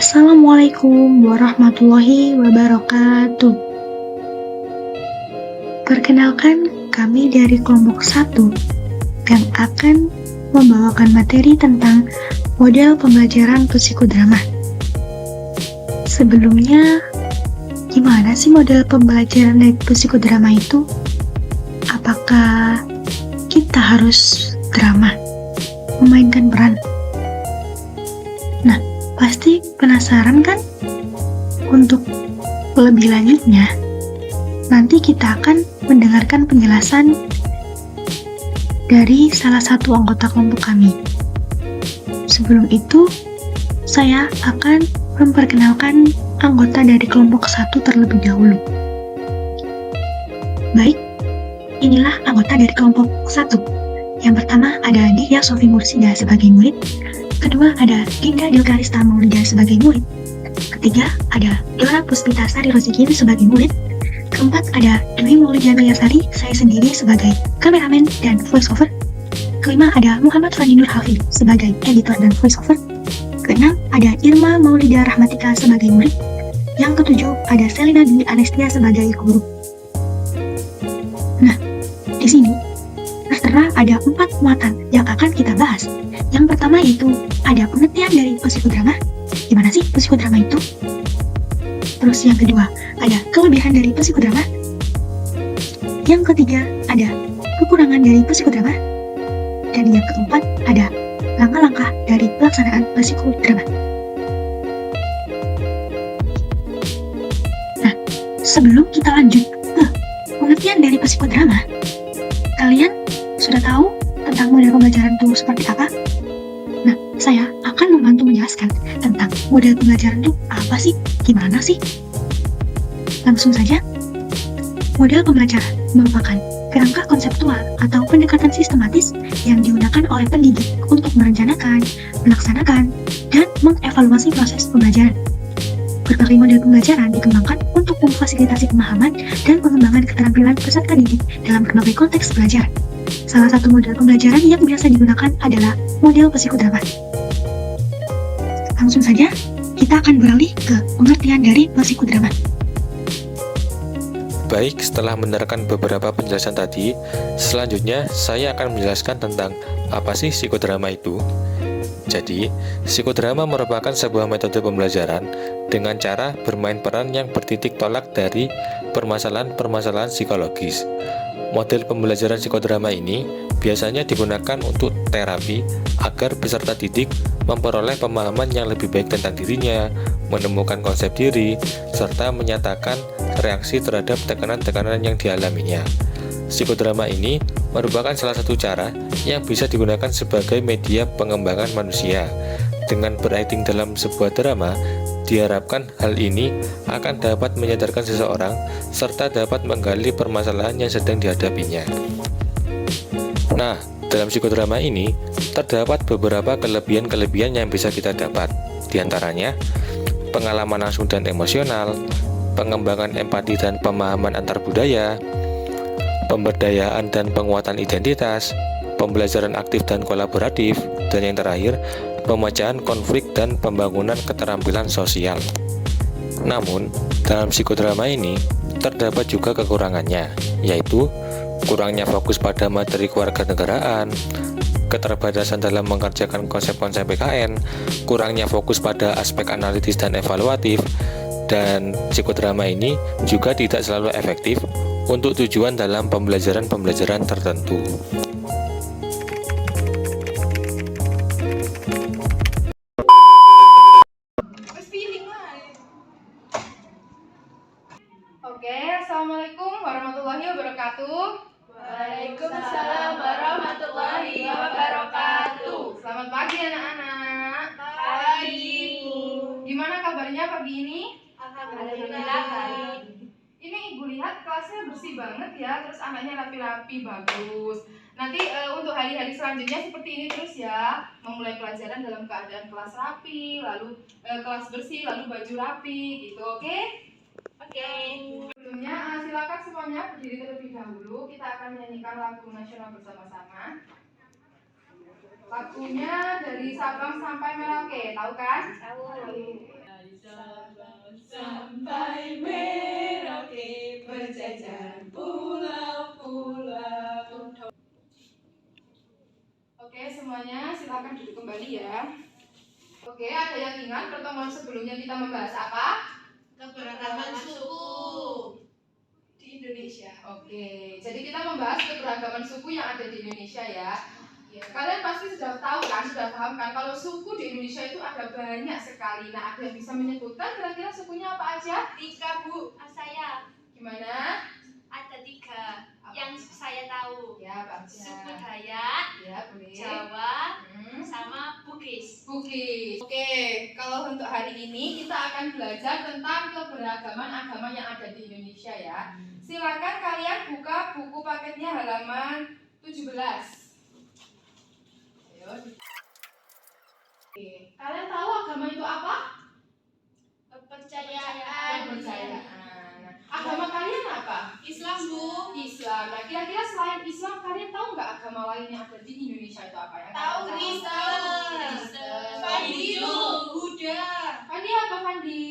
Assalamualaikum warahmatullahi wabarakatuh. Perkenalkan, kami dari kelompok 1 yang akan membawakan materi tentang model pembelajaran psikodrama. Sebelumnya, gimana sih model pembelajaran dari psikodrama itu? Apakah kita harus drama, memainkan peran? Nah, pasti penasaran kan? Untuk lebih lanjutnya, nanti kita akan mendengarkan penjelasan dari salah satu anggota kelompok kami. Sebelum itu, saya akan memperkenalkan anggota dari kelompok 1 terlebih dahulu. Baik, inilah anggota dari kelompok 1. Yang pertama ada Divya Sofi Mursida sebagai murid. Kedua ada Dinda Dilkarista Maulida sebagai murid. Ketiga ada Dora Puspita Sari Rozikin sebagai murid. Keempat ada Dwi Maulida Sari, saya sendiri sebagai kameramen dan voiceover. Kelima ada Muhammad Fani Nur Hafid sebagai editor dan voiceover. Keenam ada Irma Maulida Rahmatika sebagai murid. Yang ketujuh ada Selina Dwi Anestia sebagai guru. Nah, di sini tertera ada 4 muatan yang akan kita bahas. Yang pertama yaitu ada pengertian dari psikodrama. Gimana sih psikodrama itu? Terus yang kedua, ada kelebihan dari psikodrama. Yang ketiga, ada kekurangan dari psikodrama. Dan yang keempat, ada langkah-langkah dari pelaksanaan psikodrama. Nah, sebelum kita lanjut ke pengertian dari psikodrama, kalian sudah tahu tentang model pembelajaran itu seperti apa? Nah, saya akan membantu menjelaskan tentang model pembelajaran itu apa sih? Gimana sih? Langsung saja. Model pembelajaran merupakan kerangka konseptual atau pendekatan sistematis yang digunakan oleh pendidik untuk merencanakan, melaksanakan, dan mengevaluasi proses pembelajaran. Berbagai model pembelajaran dikembangkan untuk memfasilitasi pemahaman dan pengembangan keterampilan peserta didik dalam berbagai konteks belajar. Salah satu model pembelajaran yang biasa digunakan adalah model psikodrama. Langsung saja, kita akan beralih ke pengertian dari psikodrama. Baik, setelah mendengarkan beberapa penjelasan tadi, selanjutnya saya akan menjelaskan tentang apa sih psikodrama itu. Jadi, psikodrama merupakan sebuah metode pembelajaran dengan cara bermain peran yang bertitik tolak dari permasalahan-permasalahan psikologis. Model pembelajaran psikodrama ini biasanya digunakan untuk terapi agar peserta didik memperoleh pemahaman yang lebih baik tentang dirinya, menemukan konsep diri, serta menyatakan reaksi terhadap tekanan-tekanan yang dialaminya. Psikodrama ini merupakan salah satu cara yang bisa digunakan sebagai media pengembangan manusia. Dengan berakting dalam sebuah drama, diharapkan hal ini akan dapat menyadarkan seseorang serta dapat menggali permasalahan yang sedang dihadapinya. Nah, dalam psikodrama ini terdapat beberapa kelebihan-kelebihan yang bisa kita dapat. Di antaranya, pengalaman langsung dan emosional, pengembangan empati dan pemahaman antar budaya, pemberdayaan dan penguatan identitas, pembelajaran aktif dan kolaboratif, dan yang terakhir, pemecahan konflik dan pembangunan keterampilan sosial. Namun, dalam psikodrama ini terdapat juga kekurangannya, yaitu kurangnya fokus pada materi kewarganegaraan, keterbatasan dalam mengerjakan konsep-konsep PKN, kurangnya fokus pada aspek analitis dan evaluatif, dan psikodrama ini juga tidak selalu efektif untuk tujuan dalam pembelajaran-pembelajaran tertentu. Oke, Assalamualaikum warahmatullahi wabarakatuh. Waalaikumsalam warahmatullahi wabarakatuh. Selamat pagi anak-anak. Pagi. Gimana kabarnya pagi ini? Alhamdulillah baik. Ini Ibu lihat kelasnya bersih banget ya, terus anaknya rapi-rapi, bagus. Nanti untuk hari-hari selanjutnya seperti ini terus ya. Memulai pelajaran dalam keadaan kelas rapi, lalu kelas bersih, lalu baju rapi gitu, oke? Oke. Sebelumnya silakan semuanya berdiri terlebih dahulu. Kita akan menyanyikan lagu nasional bersama-sama. Lagunya dari Sabang sampai Merauke, tahu kan? Tahu. Sabang sampai Merauke berjajar pulau-pulau. Oke, semuanya silakan duduk kembali ya. Oke, ada yang ingat pertemuan sebelumnya kita membahas apa? Keberagaman suku di Indonesia. Oke, jadi kita membahas keberagaman suku yang ada di Indonesia ya. Kalian pasti sudah tahu kan, sudah paham kan kalau suku di Indonesia itu ada banyak sekali. Nah, ada yang bisa menyebutkan kira-kira sukunya apa aja? 3 Bu, saya Gimana? ada 3 yang saya tahu. Ya, Pak Suku Dayak, Ya, boleh. Jawa, Hmm. sama Bugis. Bugis. Oke, kalau untuk hari ini kita akan belajar tentang keberagaman agama yang ada di Indonesia ya. Silakan kalian buka buku paketnya halaman 17. Ayo. Oke, kalian tahu agama itu apa? Kepercayaan. Kepercayaan. Nah, agama kalian apa? Islam Bu. Islam. Nah, kira-kira selain Islam kalian tahu nggak agama lain yang ada di Indonesia itu apa ya? Tahu Kristen. Hindu, Buddha, Fandi apa Fandi?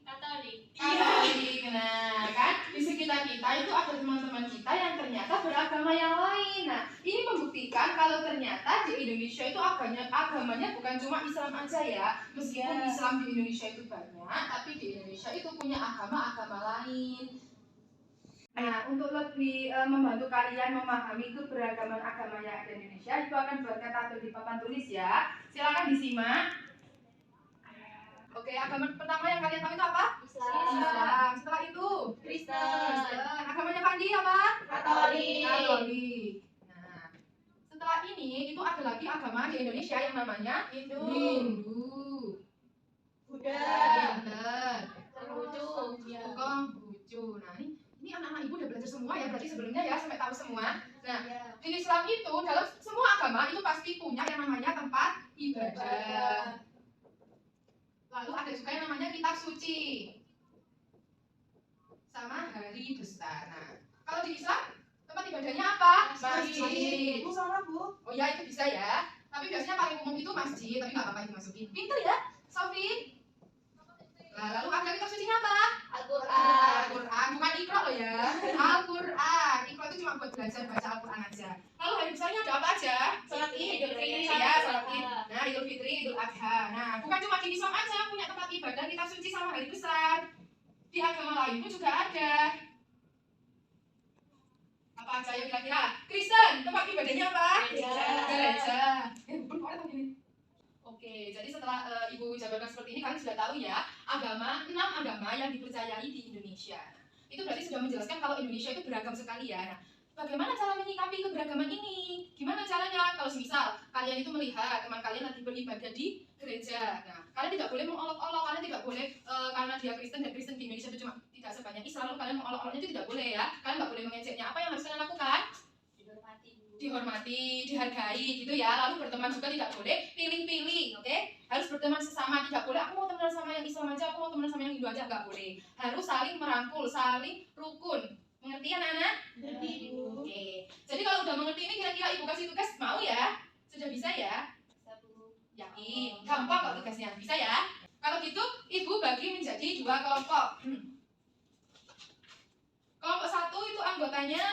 Katolik. Katolik. Nah, kan di sekitar kita itu ada teman-teman kita yang ternyata beragama yang lain. Nah, ini membuktikan kalau ternyata di Indonesia itu agamanya bukan cuma Islam aja ya. Meskipun Ya. Islam di Indonesia itu banyak, tapi di Indonesia itu punya agama-agama lain. Nah, untuk lebih membantu kalian memahami keberagaman agama yang ada di Indonesia, itu akan buatkan tabel di papan tulis ya. Silakan disimak. Oke, agama pertama yang kalian tahu itu apa? Islam. Setelah itu Kristen, agamanya Fandi apa? Katolik. Katolik. Nah, setelah ini itu ada lagi agama di Indonesia yang namanya Hindu, Hindu. Buddha, Benar. Konghucu. Konghucu. Nah, ini anak-anak ibu udah belajar semua ya, berarti sebelumnya ya sampai tahu semua. Nah, Ya. di Islam itu dalam semua agama itu pasti punya yang namanya tempat ibadah. Lalu ada juga yang namanya kitab suci sama hari besar. Nah, kalau di Islam tempat ibadahnya apa? Masjid. Bu, salah Bu. Oh ya, itu bisa ya. Tapi biasanya paling umum itu masjid, tapi nggak apa-apa dimasukin. Pinter ya, Sofi. Nah, lalu ada kitab sucinya apa? Al-Quran. Al-Quran, bukan Iqra loh ya. Al-Quran. Iqra itu cuma buat belajar baca Al-Quran aja. Lalu hari besarnya ada apa aja? Salat Id, Idul Fitri, Ya, Idul salat Id. Adha. Nah, Idul Fitri, Idul Adha. Nah, bukan cuma di Islam aja punya tempat ibadah kitab suci sama hari besar. Di agama lain pun juga ada. Apa aja yuk kira-kira? Kristen, tempat ibadahnya apa? Gereja. Bukan kok ada gini. Oke, jadi setelah Ibu jabarkan seperti ini, kalian sudah tahu ya, 6 agama yang dipercayai di Indonesia. Itu berarti sudah menjelaskan kalau Indonesia itu beragam sekali ya. Nah, bagaimana cara menyikapi keberagaman ini? Gimana caranya? Kalau misal kalian itu melihat teman kalian lagi beribadah di gereja, nah, kalian tidak boleh mengolok-olok, kalian tidak boleh karena dia Kristen dan Kristen di Indonesia itu cuma tidak sebanyak Islam, lalu kalian mengolok-oloknya itu tidak boleh ya. Kalian nggak boleh mengejeknya. Apa yang harus kalian lakukan? Dihormati, dihargai gitu ya. Lalu berteman juga tidak boleh pilih-pilih, oke? Harus berteman sesama, tidak boleh aku mau temenan sama yang Islam aja, aku mau temenan sama yang Hindu aja, nggak boleh. Harus saling merangkul, saling rukun. Mengerti anak-anak? Oke. Jadi kalau udah mengerti ini kira-kira Ibu kasih tugas mau ya? Sudah bisa ya? Yakin? Gampang kok tugasnya, bisa ya? Kalau gitu Ibu bagi menjadi 2 kelompok. Kelompok 1 itu anggotanya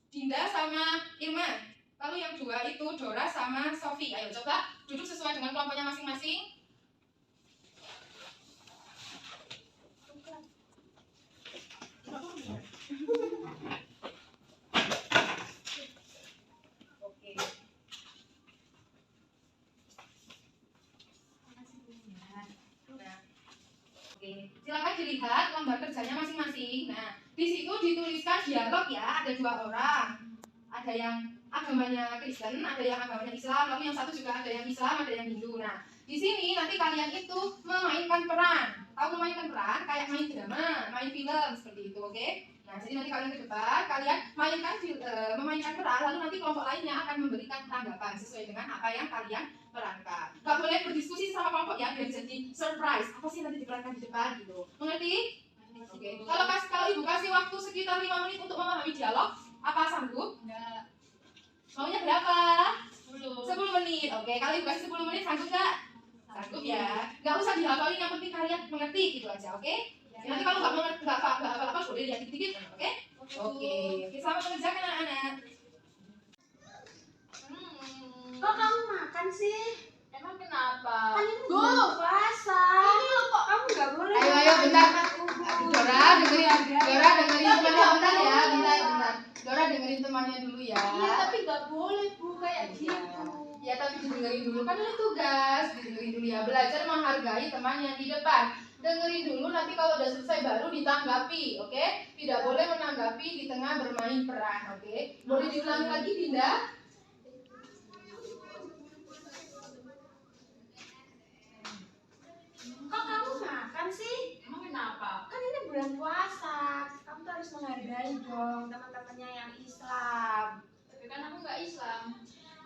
Dinda sama Irma. Lalu yang 2 itu Dora sama Sofi. Ayo coba duduk sesuai dengan kelompoknya masing-masing. Oke. Nah, oke. Silakan dilihat lembar kerjanya masing-masing. Nah, di situ dituliskan dialog ya, ada 2 orang. Ada yang agamanya Kristen, ada yang agamanya Islam, lalu yang satu juga ada yang Islam, ada yang Hindu. Nah, di sini nanti kalian itu memainkan peran. Tahu memainkan peran? Kayak main drama, main film seperti itu, oke? Nah, jadi nanti kalian ke depan, kalian memainkan peran, lalu nanti kelompok lainnya akan memberikan tanggapan sesuai dengan apa yang kalian perankan. Gak boleh berdiskusi sama kelompok ya, biar jadi surprise. Apa sih nanti diperankan di depan gitu? Mengerti? Oke. Kalau Ibu kasih waktu sekitar 5 menit untuk memahami dialog, apa sanggup? Enggak. Maunya berapa? 10. 10 menit. Oke, kalau Ibu kasih 10 menit sanggup nggak? Sanggup ya. Nggak usah dihafalin, yang penting kalian mengerti gitu aja, oke? Nanti kalau nggak hafal boleh lihat dikit-dikit, oke? Oke, selamat mengerjakan anak-anak. Kok kamu makan sih? Emang kenapa? Kan ini bulan puasa. Ini loh kok kamu nggak boleh. Ayo, bentar. Dora dengerin temannya bentar. Dora dengerin temannya dulu ya. Iya, tapi nggak boleh Bu kayak gitu. Ya tapi didengerin dulu, kan ini tugas. Didengerin dulu ya, belajar menghargai temannya di depan. Dengerin dulu, nanti kalau udah selesai baru ditanggapi, oke? Tidak boleh menanggapi di tengah bermain peran, oke? Boleh diulangi lagi, Dinda? Kok kamu makan sih? Emang kenapa? Kan ini bulan puasa. Kamu tuh harus menghargai dong teman-temannya yang Islam. Tapi kan aku nggak Islam.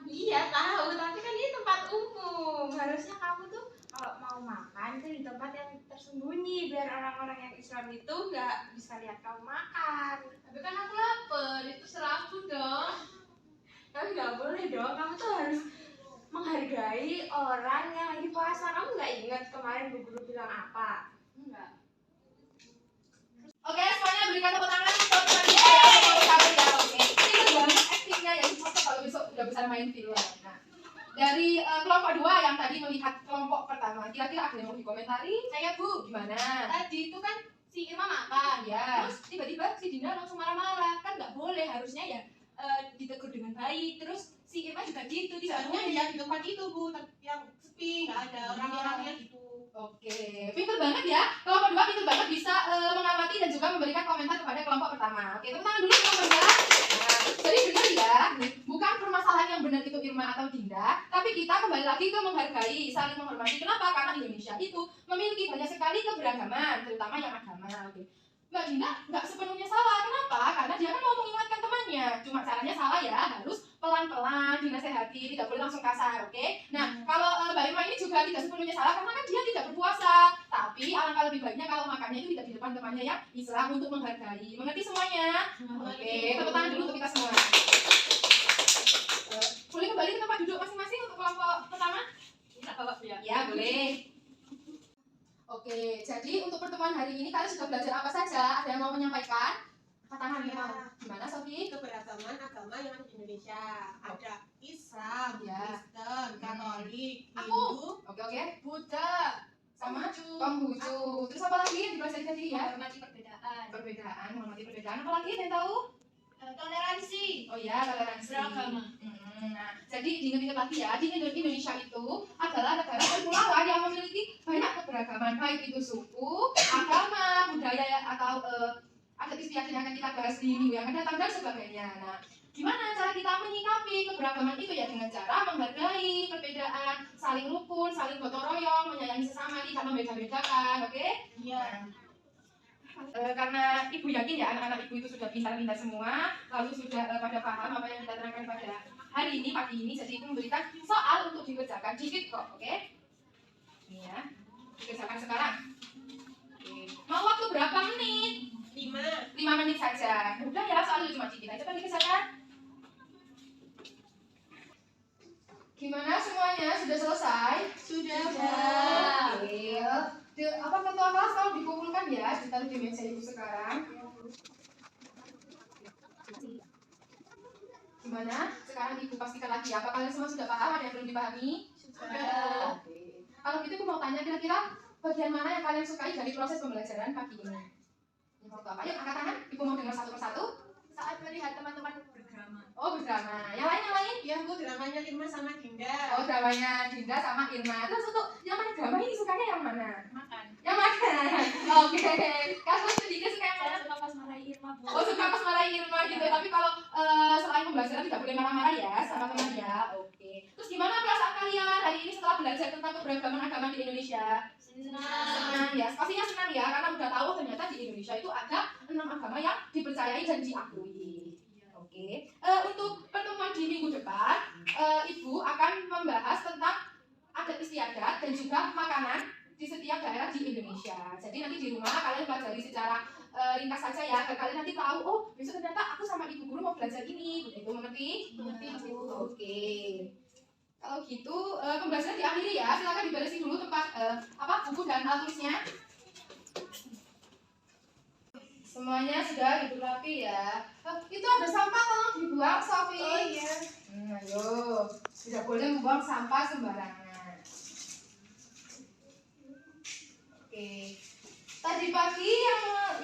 Iya tahu, tapi kan ini tempat umum. Harusnya kamu tuh kalau mau makan tuh di tempat yang tersembunyi biar orang-orang yang Islam itu nggak bisa lihat kamu makan. Tapi kan aku lapar, itu serah aku dong. Tapi nggak boleh dong, kamu tuh harus menghargai orang yang lagi puasa. Kamu nggak ingat kemarin Bu Guru bilang apa? Enggak. Oke, semuanya berikan tepuk tangan untuk teman saya. Oke, ini banget aktingnya ya, foto kalau besok udah bisa main film. Nah, dari kelompok 2 yang tadi melihat kelompok pertama, kira-kira ada yang mau dikomentari? Saya Bu, gimana? Tadi itu kan si Irma makan, Ya. terus tiba-tiba si Dinda langsung marah-marah. Kan nggak boleh, harusnya ya ditegur dengan baik. Terus si Irma juga gitu, Seharusnya dia di tempat itu Bu, yang sepi, nggak ada orang-orangnya gitu. Oke, pinter banget ya. Kelompok 2 pinter banget bisa mengamati dan juga memberikan komentar kepada kelompok pertama. Oke, tepuk tangan dulu kelompok 2. Nah, jadi benar ya, bukan permasalahan yang benar itu Irma atau Dinda, tapi kita kembali lagi ke menghargai, saling menghormati. Kenapa? Karena Indonesia itu memiliki banyak sekali keberagaman, terutama yang agama. Oke. Mbak Dinda nggak sepenuhnya salah. Kenapa? Karena dia kan mau mengingatkan temannya. Cuma caranya salah ya, harus pelan-pelan, dinasehati, tidak boleh langsung kasar, oke? Nah, kalau Mbak Irma ini juga tidak sepenuhnya salah karena kan dia tidak berpuasa. Tapi alangkah lebih baiknya kalau makannya itu tidak di depan temannya yang Islam untuk menghargai. Mengerti semuanya? Oke, tepuk tangan dulu untuk kita semua. Boleh kembali ke tempat duduk masing-masing untuk kelompok pertama? Bisa bawa ya. Ya, boleh. Oke, jadi untuk pertemuan hari ini kalian sudah belajar apa saja? Ada yang mau menyampaikan? Katakan Ya. gimana, Sofi? Keberagaman agama yang ada di Indonesia. Ada Islam, Ya. Kristen, Katolik, Aku. Hindu, Oke. Buddha, Sama Konghucu. Konghucu. Terus apa lagi yang dipelajari tadi ya? Menghormati perbedaan. Perbedaan, menghormati perbedaan. Apa lagi yang tahu? Toleransi. Oh ya, toleransi. Beragama. Nah, jadi diingat-ingat lagi ya, di Indonesia itu adalah negara kepulauan yang memiliki banyak keberagaman, baik itu suku, agama, budaya, atau adat istiadat yang akan kita bahas di minggu yang akan datang dan sebagainya. Nah, gimana cara kita menyikapi keberagaman itu ya dengan cara menghargai perbedaan, saling rukun, saling gotong royong, menyayangi sesama, tidak membeda-bedakan, oke? ya. Karena ibu yakin ya anak-anak ibu itu sudah pintar-pintar semua, lalu sudah pada paham apa yang kita terangkan pada hari ini, pagi ini, jadi ibu memberikan soal untuk dikerjakan dikit kok, oke? Ini ya, dikerjakan sekarang. Oke. Mau waktu berapa menit? 5 menit saja. Udah ya, soalnya cuma dikit aja, coba dikerjakan. Gimana semuanya? Sudah selesai? Sudah. Oke. Apa ketua kelas kalau dikumpulkan ya, ditaruh di meja ibu sekarang. Gimana? Sekarang ibu pastikan lagi. Apa kalian semua sudah paham? Ada yang belum dipahami? Sudah. Oke. Kalau gitu aku mau tanya kira-kira bagian mana yang kalian sukai dari proses pembelajaran pagi ini? Ini waktu apa? Yuk angkat tangan. Ibu mau dengar satu persatu. Saat melihat teman-teman berdrama. Oh berdrama. Yang lain yang lain? Ya Bu, dramanya Irma sama Dinda. Oh dramanya Dinda sama Irma. Terus untuk yang mana drama ini sukanya yang mana? Makan. Yang makan. Oke. Kamu sedikit suka yang mana? Saya suka pas marahin Irma Bu. Oh suka pas marahin Irma gitu. Tapi kalau selain pembelajaran tidak boleh marah-marah ya sama teman ya. Oke. Terus gimana perasaan kalian hari ini setelah belajar tentang keberagaman agama di Indonesia? Senang. Senang ya. Pastinya senang ya karena udah tahu ternyata di Indonesia itu ada 6 agama yang dipercayai dan diakui. Oke. Untuk pertemuan di minggu depan, Ibu akan membahas tentang adat istiadat dan juga makanan di setiap daerah di Indonesia. Jadi nanti di rumah kalian pelajari secara ringkas saja ya, agar kalian nanti tahu, oh besok ternyata aku sama ibu guru mau belajar ini, begitu mengerti? Mengerti, Bu. Oke. Kalau gitu pembelajaran diakhiri ya, silakan diberesin dulu tempat buku dan alat tulisnya. Semuanya sudah duduk rapi ya. Itu ada sampah, tolong dibuang, Sofi. Oh iya. Ayo, tidak boleh membuang sampah sembarangan. Oke. Tadi pagi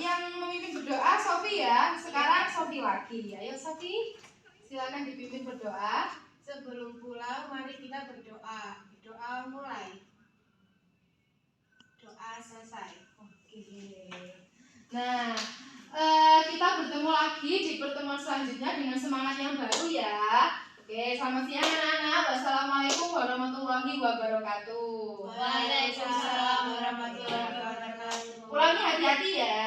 yang memimpin berdoa Sofi ya. Sekarang Sofi lagi. Ayo Sofi, silakan dipimpin berdoa. Sebelum pulang, mari kita berdoa. Doa mulai. Doa selesai. Oke. Nah, kita bertemu lagi di pertemuan selanjutnya dengan semangat yang baru ya. Oke, selamat siang anak-anak. Wassalamualaikum warahmatullahi wabarakatuh. Waalaikumsalam warahmatullahi wabarakatuh. Pulangnya hati-hati ya.